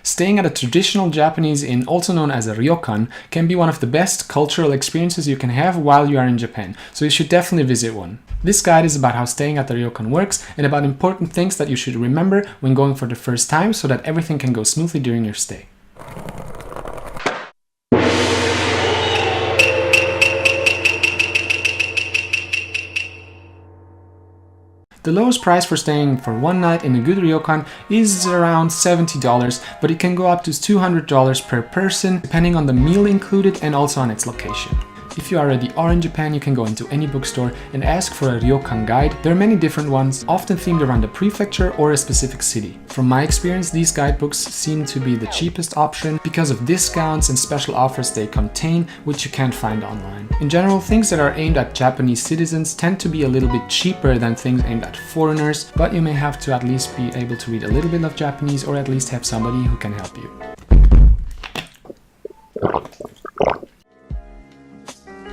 Staying at a traditional Japanese inn, also known as a ryokan, can be one of the best cultural experiences you can have while you are in Japan, so you should definitely visit one. This guide is about how staying at the ryokan works and about important things that you should remember when going for the first time so that everything can go smoothly during your stay. The lowest price for staying for one night in a good ryokan is around $70, but it can go up to $200 per person, depending on the meal included and also on its location. If you already are in Japan, you can go into any bookstore and ask for a ryokan guide. There are many different ones, often themed around a prefecture or a specific city. From my experience, these guidebooks seem to be the cheapest option because of discounts and special offers they contain, which you can't find online. In general, things that are aimed at Japanese citizens tend to be a little bit cheaper than things aimed at foreigners, but you may have to at least be able to read a little bit of Japanese or at least have somebody who can help you.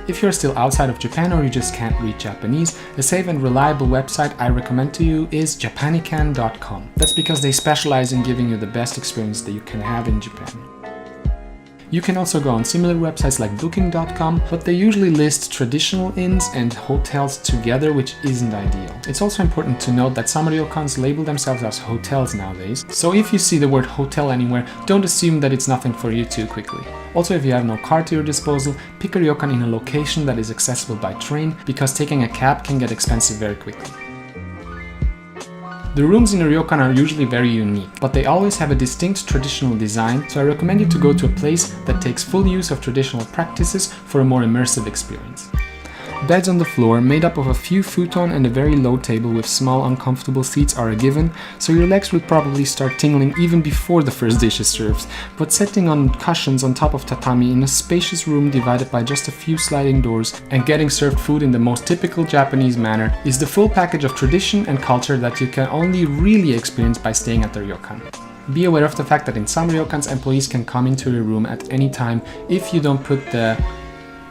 If you're still outside of Japan or you just can't read Japanese, a safe and reliable website I recommend to you is japantips.com. That's because they specialize in giving you the best experience that you can have in Japan. You can also go on similar websites like booking.com, but they usually list traditional inns and hotels together, which isn't ideal. It's also important to note that some ryokans label themselves as hotels nowadays, so if you see the word hotel anywhere, don't assume that it's nothing for you too quickly. Also, if you have no car to your disposal, pick a ryokan in a location that is accessible by train, because taking a cab can get expensive very quickly. The rooms in a ryokan are usually very unique, but they always have a distinct traditional design, so I recommend you to go to a place that takes full use of traditional practices for a more immersive experience. Beds on the floor, made up of a few futon and a very low table with small uncomfortable seats, are a given, so your legs will probably start tingling even before the first dish is served. But sitting on cushions on top of tatami in a spacious room divided by just a few sliding doors and getting served food in the most typical Japanese manner is the full package of tradition and culture that you can only really experience by staying at the ryokan. Be aware of the fact that in some ryokans, employees can come into your room at any time if you don't put the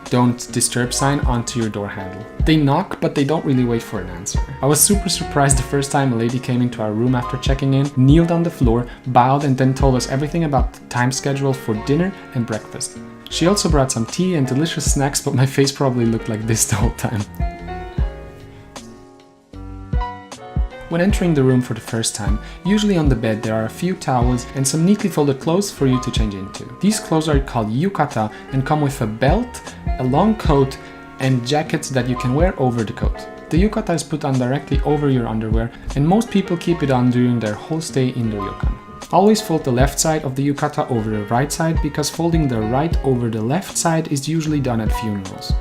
"Don't disturb" sign onto your door handle. They knock, but they don't really wait for an answer. I was super surprised the first time a lady came into our room after checking in, kneeled on the floor, bowed, and then told us everything about the time schedule for dinner and breakfast. She also brought some tea and delicious snacks, but my face probably looked like this the whole time. When entering the room for the first time, usually on the bed there are a few towels and some neatly folded clothes for you to change into. These clothes are called Yukata and come with a belt, a long coat, and jackets that you can wear over the coat. The yukata is put on directly over your underwear, and most people keep it on during their whole stay in the ryokan. Always fold the left side of the yukata over the right side, because folding the right over the left side is usually done at funerals.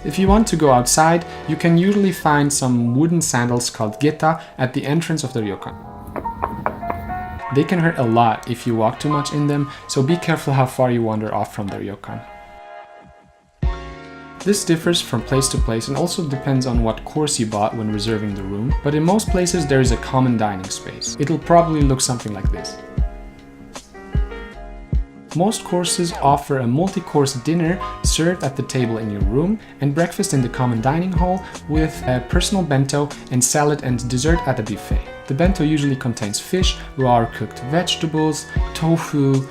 If you want to go outside, you can usually find some wooden sandals called geta at the entrance of the ryokan. They can hurt a lot if you walk too much in them, so be careful how far you wander off from the ryokan. This differs from place to place and also depends on what course you bought when reserving the room, but in most places there is a common dining space. It'll probably look something like this. Most courses offer a multi-course dinner served at the table in your room and breakfast in the common dining hall with a personal bento and salad and dessert at a buffet. The bento usually contains fish, raw or cooked vegetables, tofu,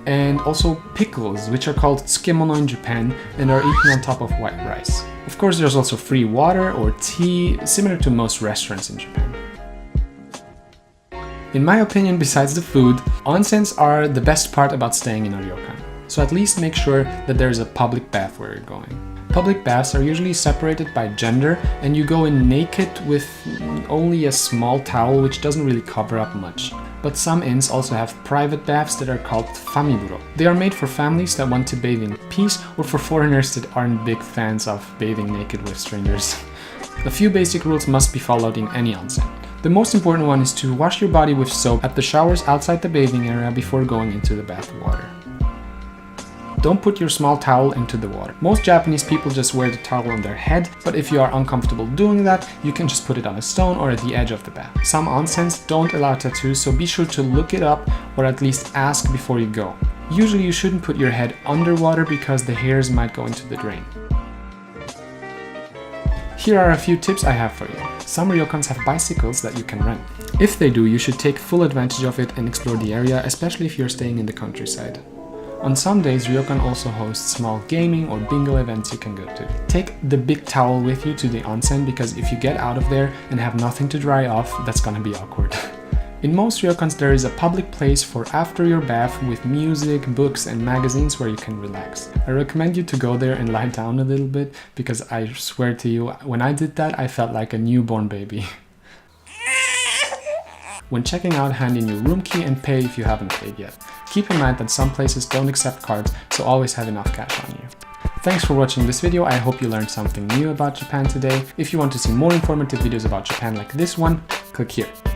and also pickles, which are called tsukemono in Japan and are eaten on top of white rice. Of course, there's also free water or tea, similar to most restaurants in Japan. In my opinion, besides the food, onsens are the best part about staying in a ryokan. So at least make sure that there is a public bath where you're going. Public baths are usually separated by gender, and you go in naked with only a small towel, which doesn't really cover up much. But some inns also have private baths that are called famiburo. They are made for families that want to bathe in peace or for foreigners that aren't big fans of bathing naked with strangers. A few basic rules must be followed in any onsen. The most important one is to wash your body with soap at the showers outside the bathing area before going into the bath water. Don't put your small towel into the water. Most Japanese people just wear the towel on their head, but if you are uncomfortable doing that, you can just put it on a stone or at the edge of the bath. Some onsens don't allow tattoos, so be sure to look it up or at least ask before you go. Usually you shouldn't put your head underwater because the hairs might go into the drain. Here are a few tips I have for you. Some ryokans have bicycles that you can rent. If they do, you should take full advantage of it and explore the area, especially if you're staying in the countryside. On some days, Ryokan also hosts small gaming or bingo events you can go to. Take the big towel with you to the onsen, because if you get out of there and have nothing to dry off, that's gonna be awkward. In most ryokans, there is a public place for after your bath with music, books, and magazines where you can relax. I recommend you to go there and lie down a little bit, because I swear to you, when I did that, I felt like a newborn baby. When checking out, hand in your room key and pay if you haven't paid yet. Keep in mind that some places don't accept cards, so always have enough cash on you. Thanks for watching this video. I hope you learned something new about Japan today. If you want to see more informative videos about Japan like this one, click here.